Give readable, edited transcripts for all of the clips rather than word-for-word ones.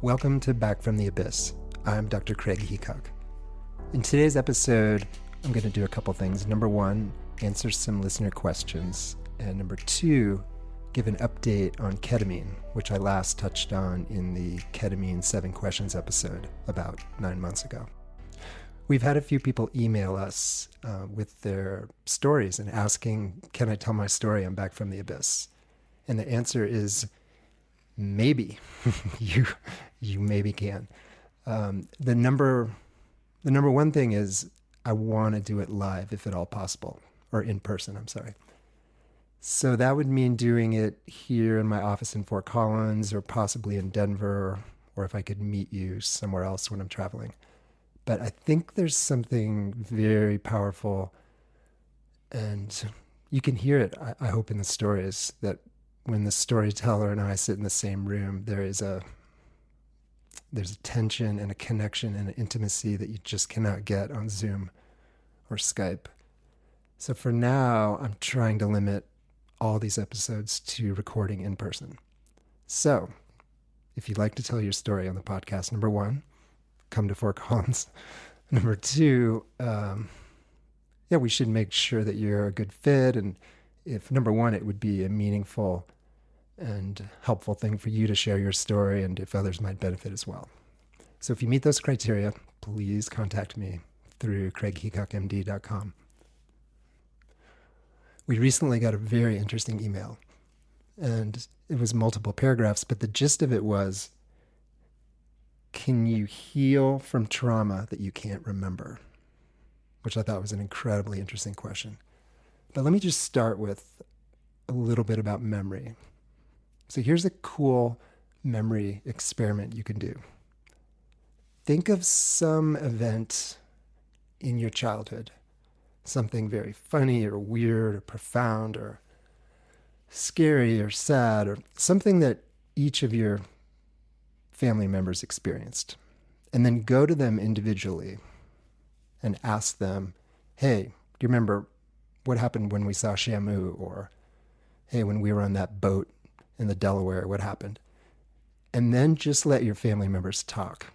Welcome to Back from the Abyss. I'm Dr. Craig Heacock. In today's episode, I'm going to do a couple things. Number one, answer some listener questions. And number two, give an update on ketamine, which I last touched on in the Ketamine 7 Questions episode about 9 months ago. We've had a few people email us with their stories and asking, can I tell my story on Back from the Abyss? And the answer is maybe. You maybe can. The number one thing is I want to do it live if at all possible, or in person, I'm sorry. So that would mean doing it here in my office in Fort Collins, or possibly in Denver, or if I could meet you somewhere else when I'm traveling. But I think there's something very powerful, and you can hear it, I hope, in the stories, that when the storyteller and I sit in the same room, there's a tension and a connection and an intimacy that you just cannot get on Zoom or Skype. So for now, I'm trying to limit all these episodes to recording in person. So if you'd like to tell your story on the podcast, number one, come to Fort Collins. Number two, we should make sure that you're a good fit. And if number one, it would be a meaningful and helpful thing for you to share your story, and if others might benefit as well. So if you meet those criteria, please contact me through craigheacockmd.com. We recently got a very interesting email, and it was multiple paragraphs, but the gist of it was, can you heal from trauma that you can't remember? Which I thought was an incredibly interesting question. But let me just start with a little bit about memory. So here's a cool memory experiment you can do. Think of some event in your childhood, something very funny or weird or profound or scary or sad, or something that each of your family members experienced. And then go to them individually and ask them, hey, do you remember what happened when we saw Shamu? Or, hey, when we were on that boat in the Delaware, what happened? And then just let your family members talk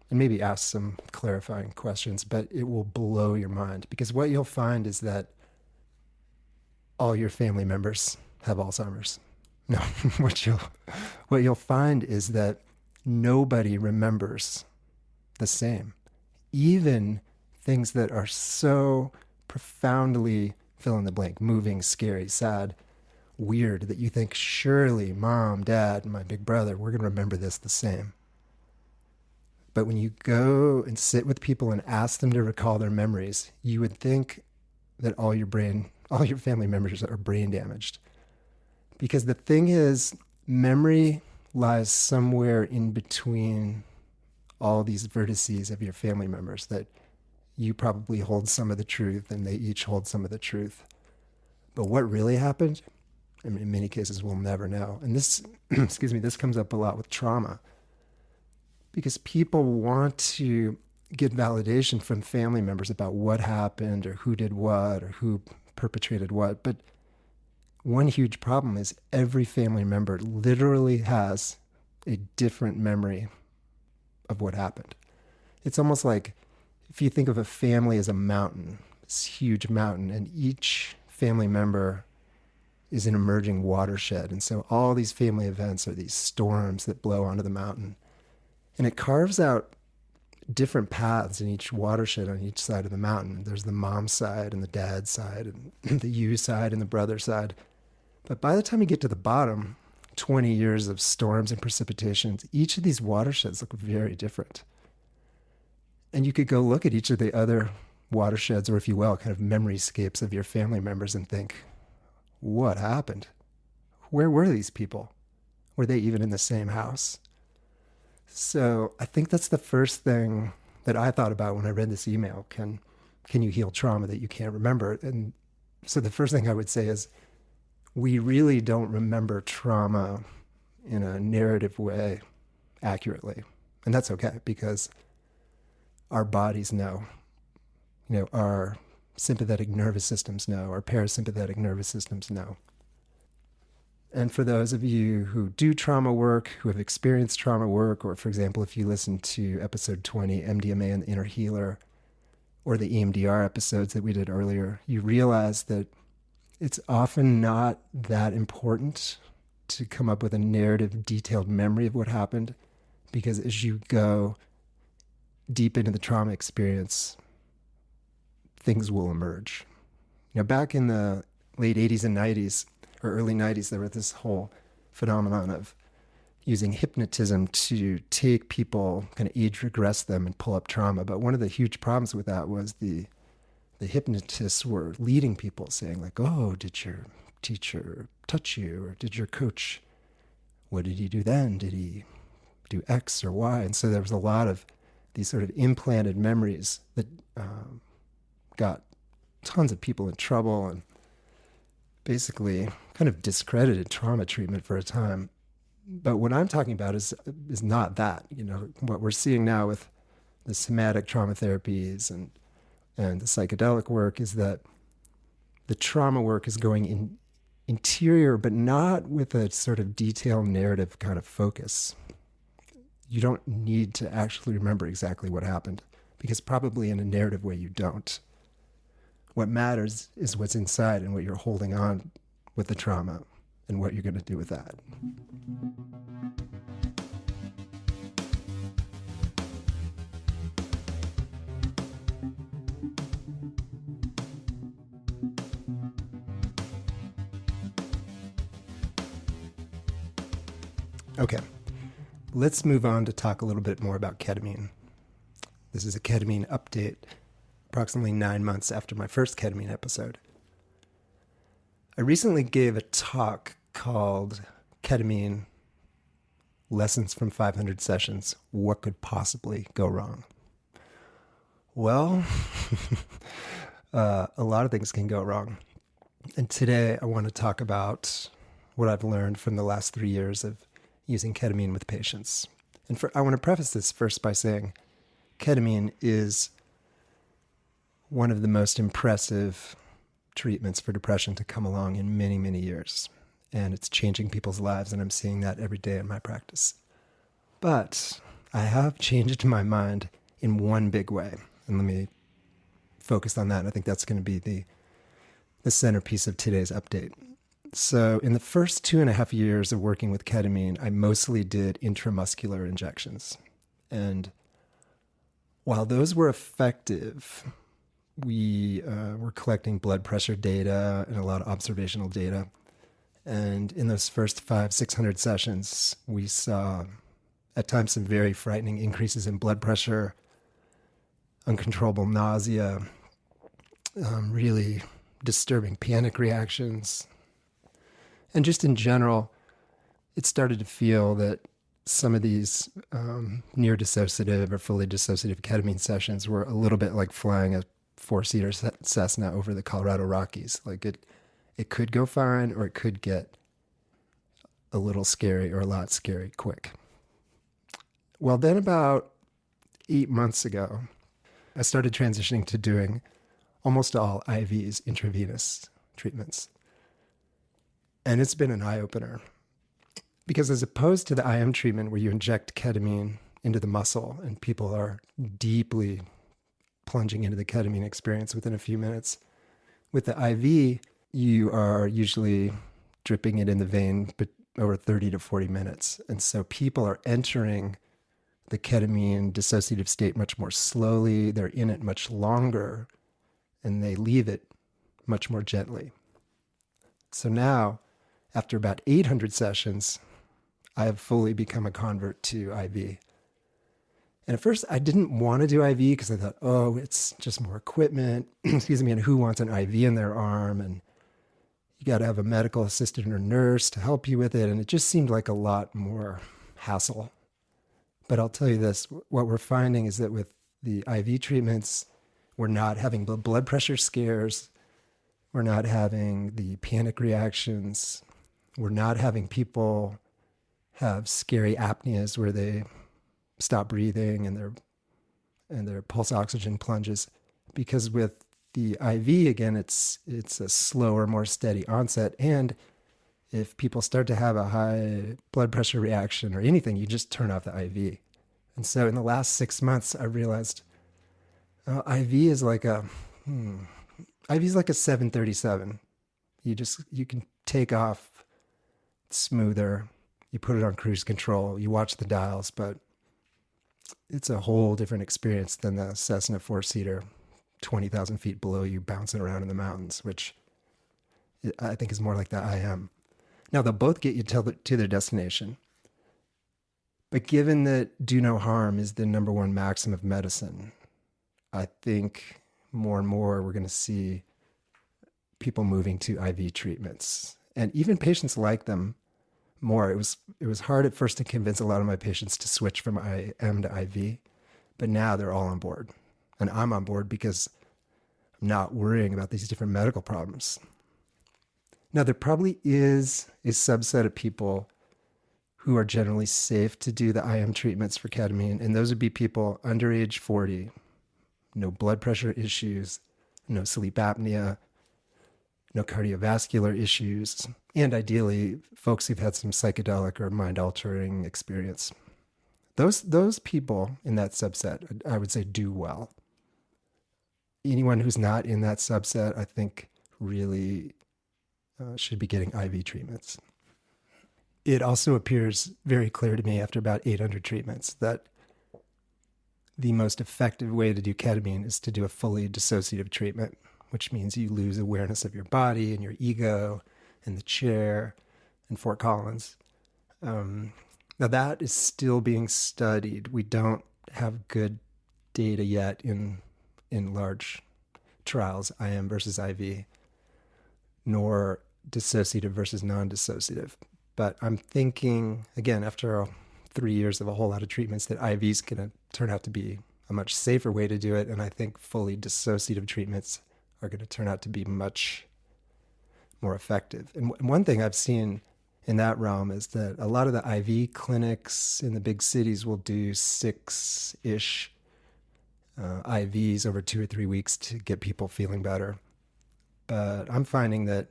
and maybe ask some clarifying questions, but it will blow your mind, because what you'll find is that all your family members have Alzheimer's. No, what you'll find is that nobody remembers the same. Even things that are so profoundly fill in the blank, moving, scary, sad, weird, that you think, surely mom, dad, and my big brother, we're going to remember this the same. But when you go and sit with people and ask them to recall their memories, you would think that all your family members are brain damaged. Because the thing is, memory lies somewhere in between all these vertices of your family members, that you probably hold some of the truth and they each hold some of the truth. But what really happened, I mean, in many cases, we'll never know. And this, this comes up a lot with trauma, because people want to get validation from family members about what happened or who did what or who perpetrated what. But one huge problem is every family member literally has a different memory of what happened. It's almost like if you think of a family as a mountain, this huge mountain, and each family member is an emerging watershed. And so all these family events are these storms that blow onto the mountain. And it carves out different paths in each watershed on each side of the mountain. There's the mom side and the dad side and the you side and the brother side. But by the time you get to the bottom, 20 years of storms and precipitations, each of these watersheds look very different. And you could go look at each of the other watersheds, or if you will, kind of memoryscapes of your family members and think, what happened? Where were these people? Were they even in the same house? So I think that's the first thing that I thought about when I read this email. Can you heal trauma that you can't remember? And so the first thing I would say is, we really don't remember trauma in a narrative way accurately. And that's okay, because our bodies know, our sympathetic nervous systems know, our parasympathetic nervous systems know. And for those of you who do trauma work, who have experienced trauma work, or for example, if you listen to episode 20, MDMA and the Inner Healer, or the EMDR episodes that we did earlier, you realize that it's often not that important to come up with a narrative, detailed memory of what happened, because as you go deep into the trauma experience, things will emerge. Back in the late 80s and 90s, or early 90s, there was this whole phenomenon of using hypnotism to take people, kind of age regress them and pull up trauma. But one of the huge problems with that was the hypnotists were leading people saying like, oh, did your teacher touch you? Or did your coach, what did he do then? Did he do X or Y? And so there was a lot of these sort of implanted memories that got tons of people in trouble and basically kind of discredited trauma treatment for a time. But what I'm talking about is not that. What we're seeing now with the somatic trauma therapies and the psychedelic work is that the trauma work is going in interior, but not with a sort of detailed narrative kind of focus. You don't need to actually remember exactly what happened, because probably in a narrative way you don't. What matters is what's inside and what you're holding on with the trauma and what you're going to do with that. Okay, let's move on to talk a little bit more about ketamine. This is a ketamine update, approximately 9 months after my first ketamine episode. I recently gave a talk called Ketamine Lessons from 500 Sessions. What could possibly go wrong? Well, a lot of things can go wrong. And today I want to talk about what I've learned from the last 3 years of using ketamine with patients. And I want to preface this first by saying ketamine is one of the most impressive treatments for depression to come along in many, many years. And it's changing people's lives, and I'm seeing that every day in my practice. But I have changed my mind in one big way. And let me focus on that. I think that's going to be the centerpiece of today's update. So in the first 2.5 years of working with ketamine, I mostly did intramuscular injections. And while those were effective, we were collecting blood pressure data and a lot of observational data. And in those first 500-600 sessions, we saw at times some very frightening increases in blood pressure, uncontrollable nausea, really disturbing panic reactions. And just in general, it started to feel that some of these near dissociative or fully dissociative ketamine sessions were a little bit like flying a 4-seater Cessna over the Colorado Rockies. Like it could go fine, or it could get a little scary or a lot scary quick. Well, then about 8 months ago, I started transitioning to doing almost all IVs, intravenous treatments. And it's been an eye-opener. Because as opposed to the IM treatment where you inject ketamine into the muscle and people are deeply plunging into the ketamine experience within a few minutes, with the IV, you are usually dripping it in the vein but over 30 to 40 minutes. And so people are entering the ketamine dissociative state much more slowly. They're in it much longer, and they leave it much more gently. So now, after about 800 sessions, I have fully become a convert to IV. And at first, I didn't want to do IV because I thought, oh, it's just more equipment. Excuse me, and who wants an IV in their arm? And you got to have a medical assistant or nurse to help you with it. And it just seemed like a lot more hassle. But I'll tell you this, what we're finding is that with the IV treatments, we're not having blood pressure scares. We're not having the panic reactions. We're not having people have scary apneas where they stop breathing and their pulse oxygen plunges. Because with the IV, again, it's a slower, more steady onset, and if people start to have a high blood pressure reaction or anything, you just turn off the IV. And so in the last 6 months, I realized IV is like IV is like a 737. You can take off smoother. You put it on cruise control. You watch the dials, but it's a whole different experience than the Cessna four-seater, 20,000 feet below you, bouncing around in the mountains, which I think is more like the IM. Now, they'll both get you to their destination. But given that do no harm is the number one maxim of medicine, I think more and more we're going to see people moving to IV treatments. And even patients like them more. It was hard at first to convince a lot of my patients to switch from IM to IV, but now they're all on board. And I'm on board because I'm not worrying about these different medical problems. Now, there probably is a subset of people who are generally safe to do the IM treatments for ketamine, and those would be people under age 40, no blood pressure issues, no sleep apnea, no cardiovascular issues, and ideally, folks who've had some psychedelic or mind-altering experience. Those people in that subset, I would say, do well. Anyone who's not in that subset, I think, really should be getting IV treatments. It also appears very clear to me after about 800 treatments that the most effective way to do ketamine is to do a fully dissociative treatment, which means you lose awareness of your body and your ego and the chair and Fort Collins. Now that is still being studied. We don't have good data yet in large trials, IM versus IV, nor dissociative versus non-dissociative. But I'm thinking, again, after 3 years of a whole lot of treatments, that IV is going to turn out to be a much safer way to do it. And I think fully dissociative treatments are going to turn out to be much more effective. And one thing I've seen in that realm is that a lot of the IV clinics in the big cities will do 6-ish IVs over 2 or 3 weeks to get people feeling better. But I'm finding that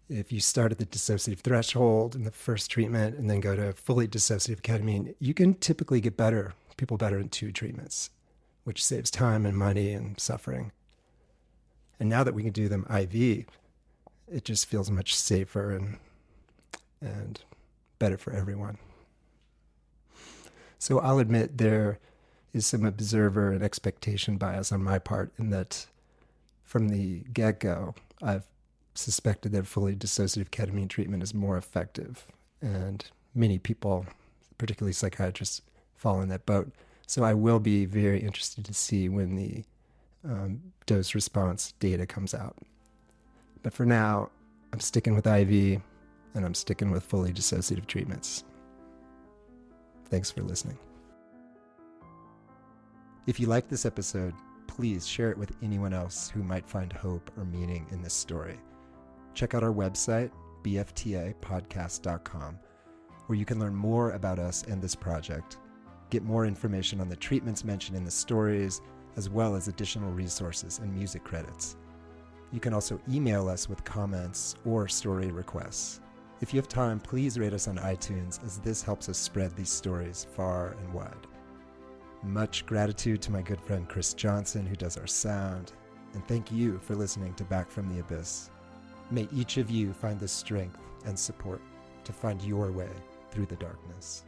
if you start at the dissociative threshold in the first treatment and then go to fully dissociative ketamine, you can typically get people better in 2 treatments, which saves time and money and suffering. And now that we can do them IV, it just feels much safer and better for everyone. So I'll admit there is some observer and expectation bias on my part in that from the get-go, I've suspected that fully dissociative ketamine treatment is more effective. And many people, particularly psychiatrists, fall in that boat. So I will be very interested to see when the dose response data comes out. But for now, I'm sticking with IV and I'm sticking with fully dissociative treatments. Thanks for listening. If you like this episode, please share it with anyone else who might find hope or meaning in this story. Check out our website, bftapodcast.com, where you can learn more about us and this project, get more information on the treatments mentioned in the stories, as well as additional resources and music credits. You can also email us with comments or story requests. If you have time, please rate us on iTunes, as this helps us spread these stories far and wide. Much gratitude to my good friend Chris Johnson, who does our sound, and thank you for listening to Back from the Abyss. May each of you find the strength and support to find your way through the darkness.